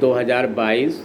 2022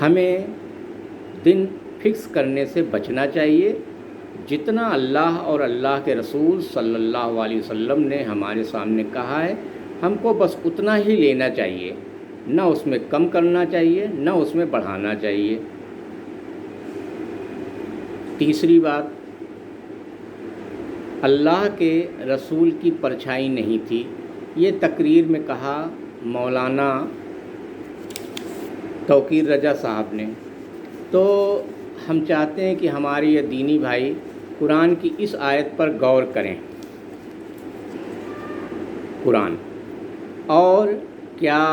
ہمیں دن فکس کرنے سے بچنا چاہیے. جتنا اللہ اور اللہ کے رسول صلی اللہ علیہ وسلم نے ہمارے سامنے کہا ہے ہم کو بس اتنا ہی لینا چاہیے، نہ اس میں کم کرنا چاہیے نہ اس میں بڑھانا چاہیے. تیسری بات، اللہ کے رسول کی پرچھائی نہیں تھی. یہ تقریر میں کہا مولانا توقیر رضا صاحب نے. تو ہم چاہتے ہیں کہ ہمارے یہ دینی بھائی قرآن کی اس آیت پر غور کریں. قرآن اور کیا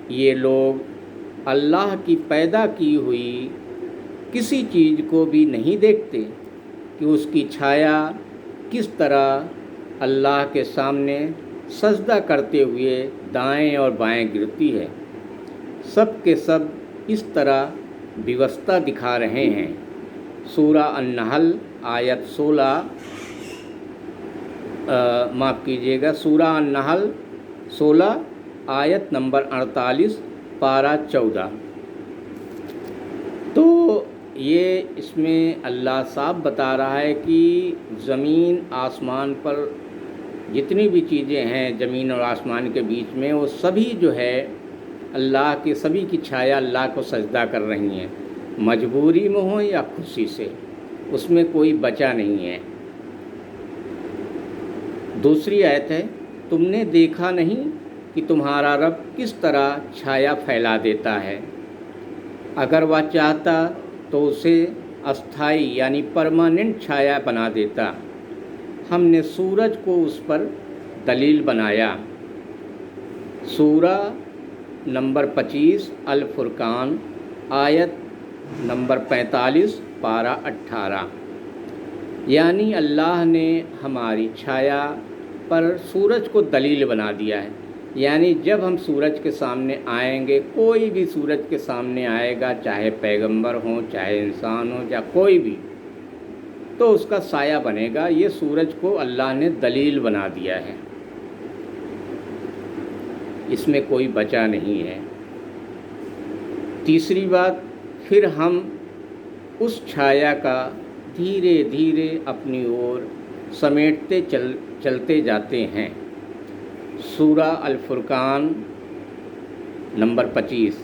یہ لوگ اللہ کی پیدا کی ہوئی کسی چیز کو بھی نہیں دیکھتے کہ اس کی چھایا کس طرح اللہ کے سامنے سجدہ کرتے ہوئے دائیں اور بائیں گرتی ہے؟ سب کے سب اس طرح ویوستھا دکھا رہے ہیں. سورہ النحل آیت 16 معاف کیجیے گا، سورہ النحل 16 آیت نمبر 48 پارہ 14. تو یہ اس میں اللہ صاحب بتا رہا ہے کہ زمین آسمان پر جتنی بھی چیزیں ہیں زمین اور آسمان کے بیچ میں وہ سبھی جو ہے اللہ کی سبھی کی چھایا اللہ کو سجدہ کر رہی ہیں، مجبوری میں ہوں یا خوشی سے، اس میں کوئی بچا نہیں ہے. دوسری آیت ہے، تم نے دیکھا نہیں کہ تمہارا رب کس طرح چھایا پھیلا دیتا ہے، اگر وہ چاہتا تو اسے استھائی یعنی پرماننٹ چھایا بنا دیتا. ہم نے سورج کو اس پر دلیل بنایا. سورہ نمبر 25 الفرقان آیت نمبر 45 پارہ 18. یعنی اللہ نے ہماری چھایا پر سورج کو دلیل بنا دیا ہے. یعنی جب ہم سورج کے سامنے آئیں گے، کوئی بھی سورج کے سامنے آئے گا، چاہے پیغمبر ہوں چاہے انسان ہو یا کوئی بھی، تو اس کا سایہ بنے گا. یہ سورج کو اللہ نے دلیل بنا دیا ہے، اس میں کوئی بچا نہیں ہے. تیسری بات، پھر ہم اس چھایا کا دھیرے دھیرے اپنی اور سمیٹتے چلتے جاتے ہیں. سورہ الفرقان نمبر 25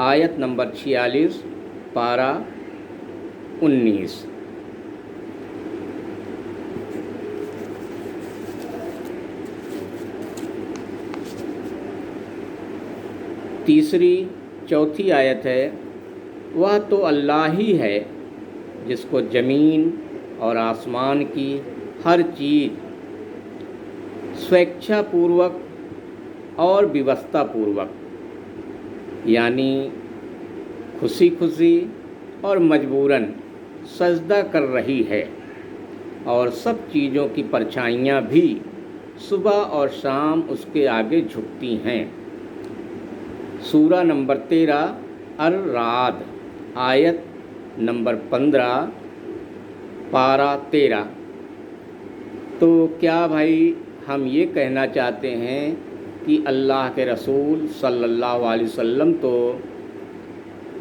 آیت نمبر 46 پارہ 19. چوتھی آیت ہے، وہ تو اللہ ہی ہے جس کو زمین اور آسمان کی ہر چیز سویچھا پوروک اور ویوستھا پوروک یعنی خوشی خوشی اور مجبوراً سجدہ کر رہی ہے، اور سب چیزوں کی پرچھائیاں بھی صبح اور شام اس کے آگے جھکتی ہیں. سورہ نمبر 13 الرعد آیت نمبر 15 پارہ 13. تو کیا بھائی ہم یہ کہنا چاہتے ہیں کہ اللہ کے رسول صلی اللہ علیہ وسلم تو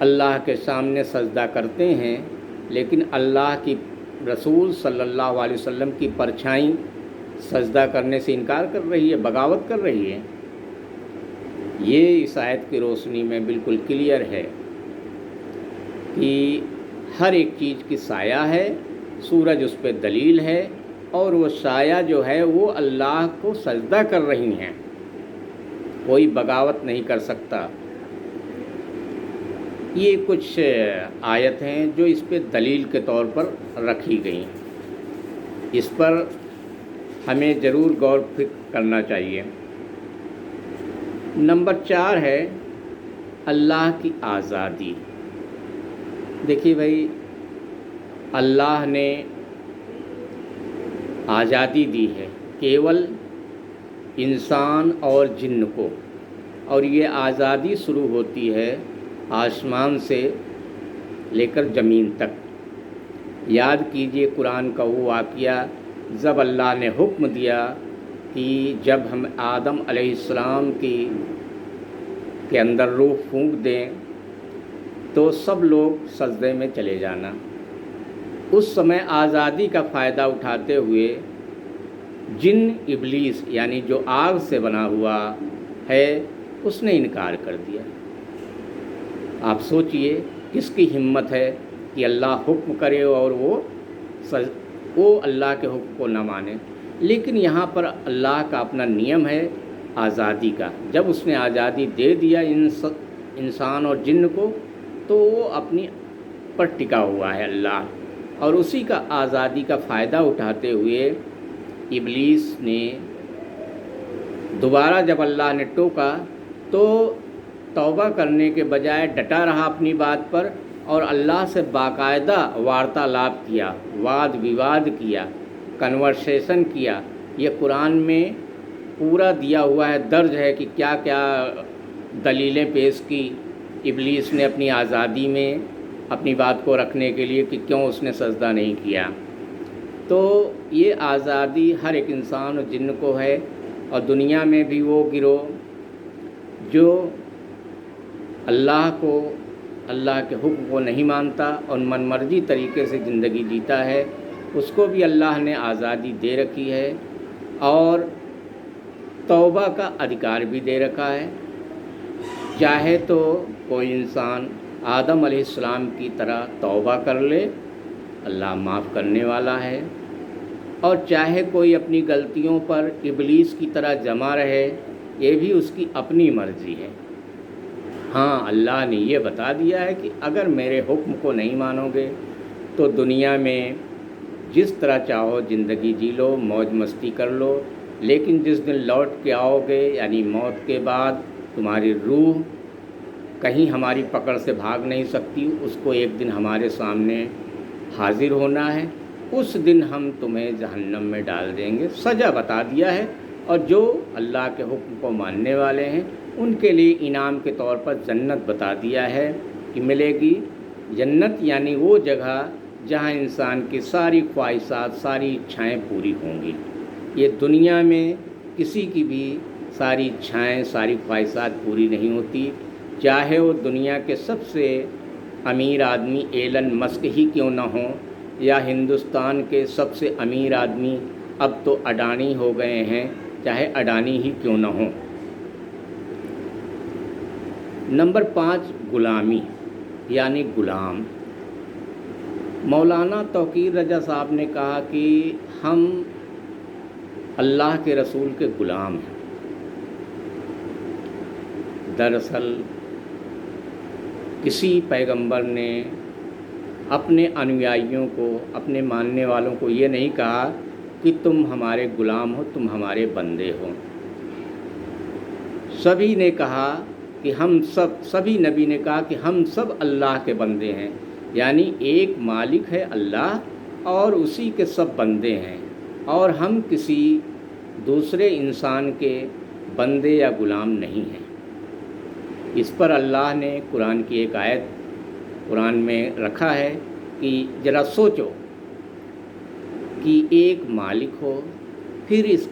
اللہ کے سامنے سجدہ کرتے ہیں، لیکن اللہ کی رسول صلی اللہ علیہ وسلم کی پرچھائی سجدہ کرنے سے انکار کر رہی ہے، بغاوت کر رہی ہے؟ یہ اس آیت کی روشنی میں بالکل کلیئر ہے کہ ہر ایک چیز کی سایہ ہے، سورج اس پہ دلیل ہے، اور وہ سایہ جو ہے وہ اللہ کو سجدہ کر رہی ہیں، کوئی بغاوت نہیں کر سکتا. یہ کچھ آیت ہیں جو اس پہ دلیل کے طور پر رکھی گئی، اس پر ہمیں ضرور غور فکر کرنا چاہیے. نمبر 4 ہے اللہ کی آزادی. دیکھیے بھائی، اللہ نے آزادی دی ہے کیول انسان اور جن کو، اور یہ آزادی شروع ہوتی ہے آسمان سے لے کر زمین تک. یاد کیجئے قرآن کا وہ واقعہ جب اللہ نے حکم دیا کہ جب ہم آدم علیہ السلام کے اندر روح پھونک دیں تو سب لوگ سجدے میں چلے جانا۔ اس سمے آزادی کا فائدہ اٹھاتے ہوئے جن ابلیس یعنی جو آگ سے بنا ہوا ہے اس نے انکار کر دیا۔ آپ سوچئے کس کی ہمت ہے کہ اللہ حکم کرے اور وہ اللہ کے حکم کو نہ مانے۔ لیکن یہاں پر اللہ کا اپنا نیم ہے آزادی کا۔ جب اس نے آزادی دے دیا انسان اور جن کو، تو وہ اپنی پر ٹکا ہوا ہے اللہ، اور اسی کا آزادی کا فائدہ اٹھاتے ہوئے ابلیس نے دوبارہ جب اللہ نے ٹوکا تو توبہ کرنے کے بجائے ڈٹا رہا اپنی بات پر، اور اللہ سے باقاعدہ وارتالاب کیا، واد وواد کیا، کنورسیشن کیا۔ یہ قرآن میں پورا دیا ہوا ہے، درج ہے کہ کیا کیا دلیلیں پیش کی ابلیس نے اپنی آزادی میں اپنی بات کو رکھنے کے لیے کہ کیوں اس نے سجدہ نہیں کیا۔ تو یہ آزادی ہر ایک انسان اور جن کو ہے، اور دنیا میں بھی وہ گروہ جو اللہ کو، اللہ کے حکم کو نہیں مانتا اور من مرضی طریقے سے زندگی جیتا ہے، اس کو بھی اللہ نے آزادی دے رکھی ہے اور توبہ کا ادھیکار بھی دے رکھا ہے۔ چاہے تو کوئی انسان آدم علیہ السلام کی طرح توبہ کر لے، اللہ معاف کرنے والا ہے، اور چاہے کوئی اپنی غلطیوں پر ابلیس کی طرح جمع رہے، یہ بھی اس کی اپنی مرضی ہے۔ ہاں، اللہ نے یہ بتا دیا ہے کہ اگر میرے حکم کو نہیں مانو گے تو دنیا میں جس طرح چاہو زندگی جی لو، موج مستی کر لو، لیکن جس دن لوٹ کے آؤ گے یعنی موت کے بعد تمہاری روح کہیں ہماری پکڑ سے بھاگ نہیں سکتی، اس کو ایک دن ہمارے سامنے حاضر ہونا ہے، اس دن ہم تمہیں جہنم میں ڈال دیں گے۔ سزا بتا دیا ہے، اور جو اللہ کے حکم کو ماننے والے ہیں ان کے لیے انعام کے طور پر جنت بتا دیا ہے کہ ملے گی۔ جنت یعنی وہ جگہ جہاں انسان کی ساری خواہشات، ساری اچھائیں پوری ہوں گی۔ یہ دنیا میں کسی کی بھی ساری اچھائیں، ساری خواہشات پوری نہیں ہوتی، چاہے وہ دنیا کے سب سے امیر آدمی ایلن مسک ہی کیوں نہ ہوں، یا ہندوستان کے سب سے امیر آدمی اب تو اڈانی ہو گئے ہیں، چاہے اڈانی ہی کیوں نہ ہوں۔ نمبر 5، غلامی یعنی غلام۔ مولانا توقیر رضا صاحب نے کہا کہ ہم اللہ کے رسول کے غلام ہیں۔ دراصل کسی پیغمبر نے اپنے انویائیوں کو، اپنے ماننے والوں کو یہ نہیں کہا کہ تم ہمارے غلام ہو، تم ہمارے بندے ہو۔ سبھی نے کہا کہ سبھی نبی نے کہا کہ ہم سب اللہ کے بندے ہیں، یعنی ایک مالک ہے اللہ اور اسی کے سب بندے ہیں، اور ہم کسی دوسرے انسان کے بندے یا غلام نہیں ہیں۔ اس پر اللہ نے قرآن کی ایک آیت قرآن میں رکھا ہے کہ ذرا سوچو کہ ایک مالک ہو، پھر اس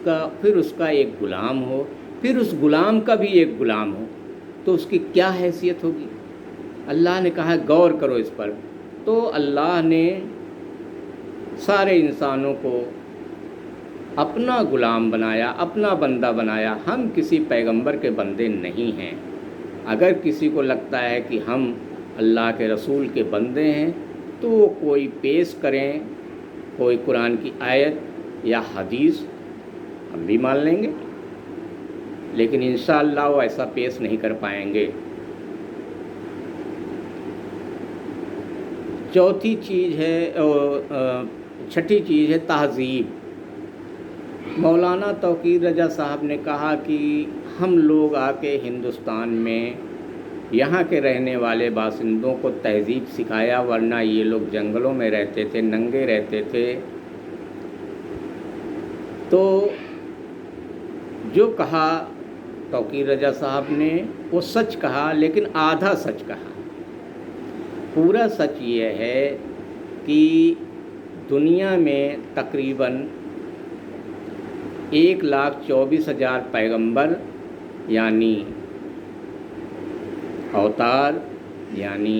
کا ایک غلام ہو، پھر اس غلام کا بھی ایک غلام ہو، تو اس کی کیا حیثیت ہوگی؟ اللہ نے کہا غور کرو اس پر۔ تو اللہ نے سارے انسانوں کو اپنا غلام بنایا، اپنا بندہ بنایا۔ ہم کسی پیغمبر کے بندے نہیں ہیں۔ اگر کسی کو لگتا ہے کہ ہم اللہ کے رسول کے بندے ہیں تو وہ کوئی پیش کریں، کوئی قرآن کی آیت یا حدیث، ہم بھی مان لیں گے، لیکن انشاءاللہ وہ ایسا پیش نہیں کر پائیں گے۔ چھٹی چیز ہے تہذیب۔ مولانا توقیر رضا صاحب نے کہا کہ ہم لوگ آ کے ہندوستان میں یہاں کے رہنے والے باشندوں کو تہذیب سکھایا، ورنہ یہ لوگ جنگلوں میں رہتے تھے، ننگے رہتے تھے۔ تو جو کہا توقیر رضا صاحب نے وہ سچ کہا، لیکن آدھا سچ کہا۔ پورا سچ یہ ہے کہ دنیا میں تقریباً 1,24,000 پیغمبر یعنی اوتار یعنی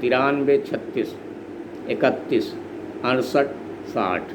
93 36 31 68 60।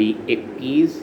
21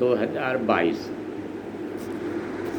2022।